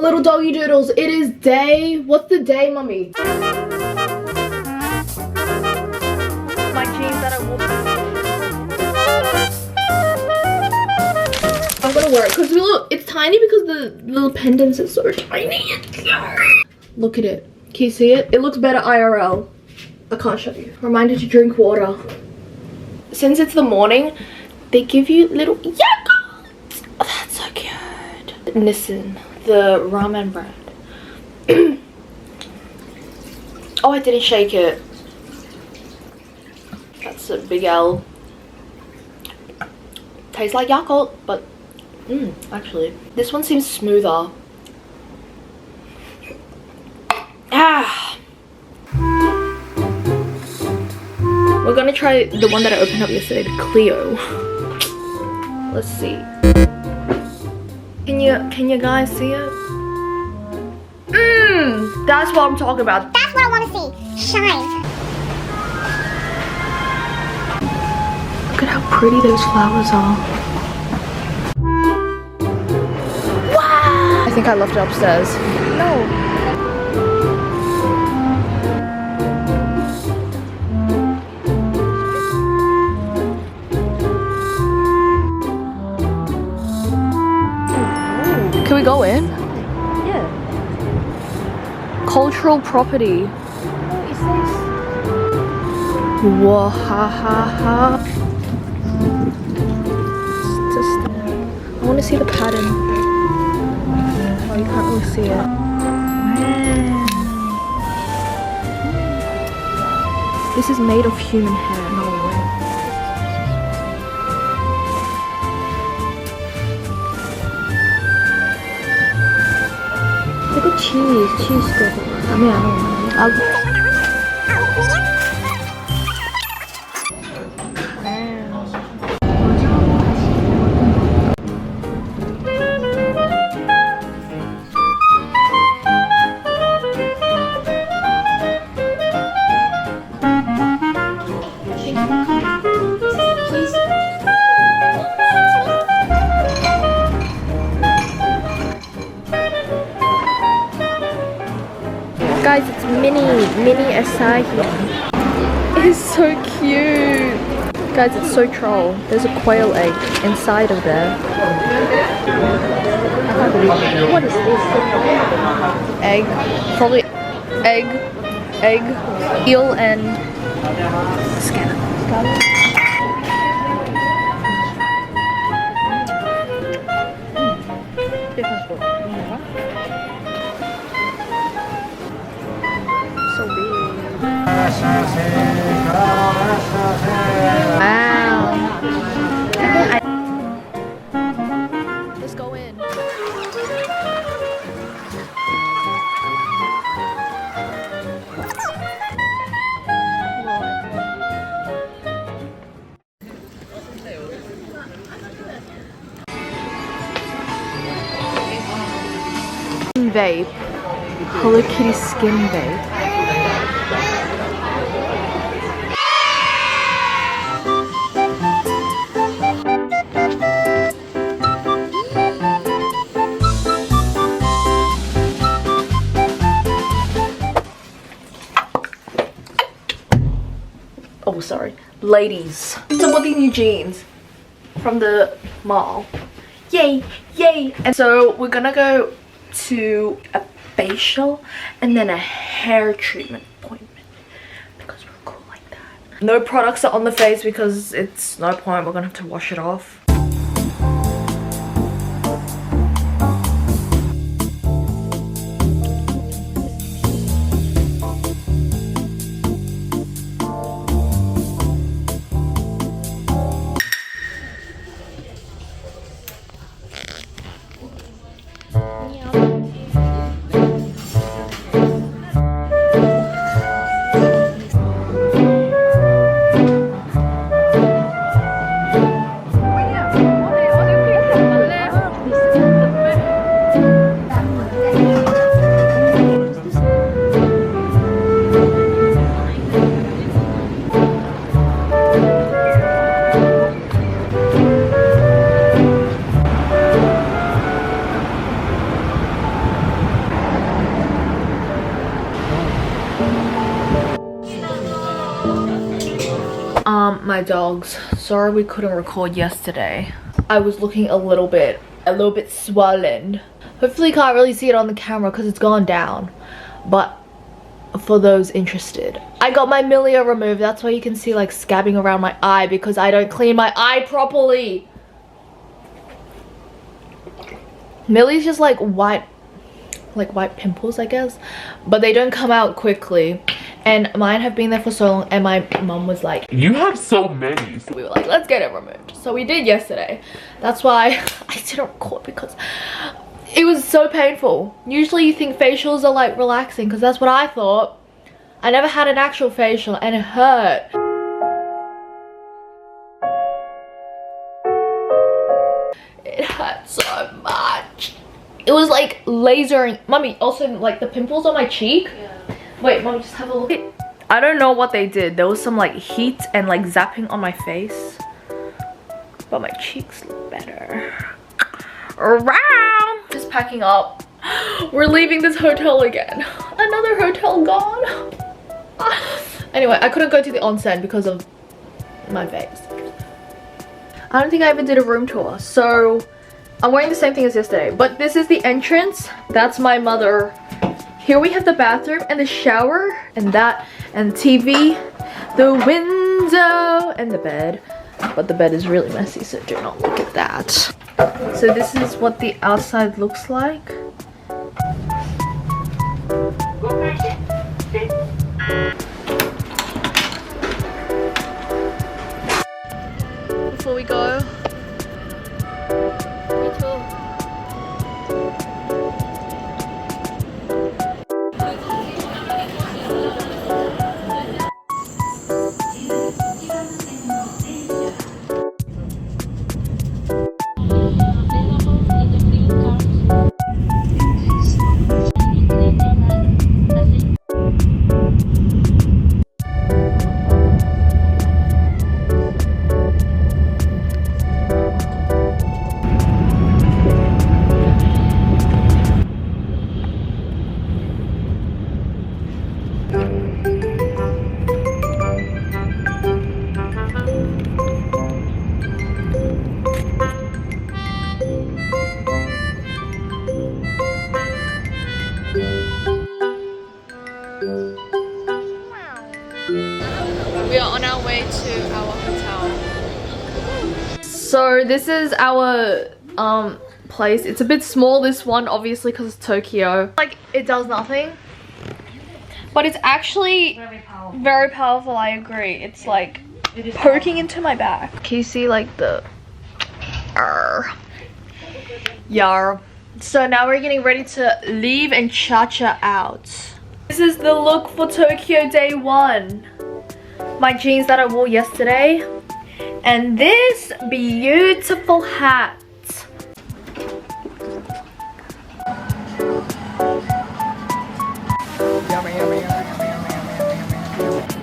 Little doggy doodles, it is day, what's the day, mummy? My jeans that I wore. I'm gonna wear it because look, it's tiny because the little pendants are so tiny. Look at it. Can you see it? It looks better IRL. I can't show you. Reminder to drink water. Since it's the morning, they give you little yogurts. Oh, that's so cute. Nissin, the ramen brand. Oh, I didn't shake it. That's a big L. Tastes like Yakult, but actually, this one seems smoother. Ah. We're gonna try the one that I opened up yesterday, the Clio. Let's see. Can you guys see it? That's what I'm talking about. That's what I want to see. Shine. Look at how pretty those flowers are. Wow! I think I left it upstairs. No. Can we go in? Yeah. Cultural property. Oh, it says. Wahahaha. I want to see the pattern. Oh, you can't really see it. This is made of human hair. No way. Look at cheese. Cheese stuff. I mean, I don't know. Guys, it's mini Asahi. It's so cute. Guys, it's so troll. There's a quail egg inside of there. What is this? Egg. Probably egg, eel, and scallop. So big. Wow. Let's go in. Vape. Hello Kitty skin vape. Oh, sorry. Ladies. So what these new jeans from the mall. Yay, yay. And so we're gonna go to a facial and then a hair treatment appointment because we're cool like that. No products are on the face because it's no point. We're gonna have to wash it off. my dogs. Sorry we couldn't record yesterday. I was looking a little bit swollen. Hopefully you can't really see it on the camera because it's gone down. But for those interested, I got my milia removed. That's why you can see like scabbing around my eye because I don't clean my eye properly. Millie's just like white pimples, I guess, but they don't come out quickly, and mine have been there for so long, and my mom was like, you have so many. So we were like, let's get it removed. So we did yesterday. That's why I didn't record because it was so painful. Usually you think facials are like relaxing because that's what I thought. I never had an actual facial and it hurt. It hurt so much. It was like lasering. Mommy, also like the pimples on my cheek. Yeah. Wait, Mommy, just have a look. I don't know what they did. There was some like heat and like zapping on my face. But my cheeks look better. Around. Just packing up. We're leaving this hotel again. Another hotel gone. Anyway, I couldn't go to the onsen because of my face. I don't think I even did a room tour, so I'm wearing the same thing as yesterday, but this is the entrance. That's my mother. Here we have the bathroom and the shower and that and TV, the window and the bed. But the bed is really messy, so do not look at that. So this is what the outside looks like. Before we go, we are on our way to our hotel. So this is our place. It's a bit small, this one, obviously because it's Tokyo. Like it does nothing, but it's actually very powerful. I agree. It's like poking into my back. Can you see like the yar? So now we're getting ready to leave and cha-cha out. This is the look for Tokyo day 1. My jeans that I wore yesterday. And this beautiful hat. Yummy, yummy, yummy, yummy, yummy,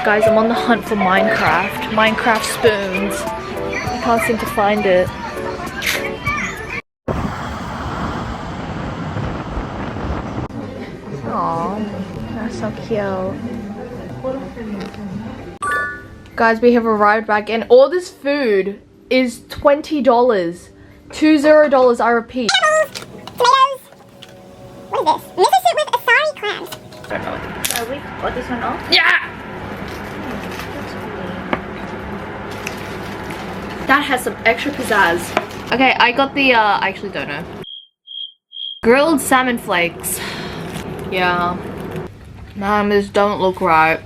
Guys, I'm on the hunt for Minecraft spoons. I can't seem to find it. Aww, that's so cute. Guys, we have arrived back and all this food is $20. $20, I repeat. Tomatoes. What is this? Miso soup with asari crabs. Are we got this one off? Yeah! That has some extra pizzazz. Okay, I got the, I actually don't know. Grilled salmon flakes. Yeah. Man, this don't look right.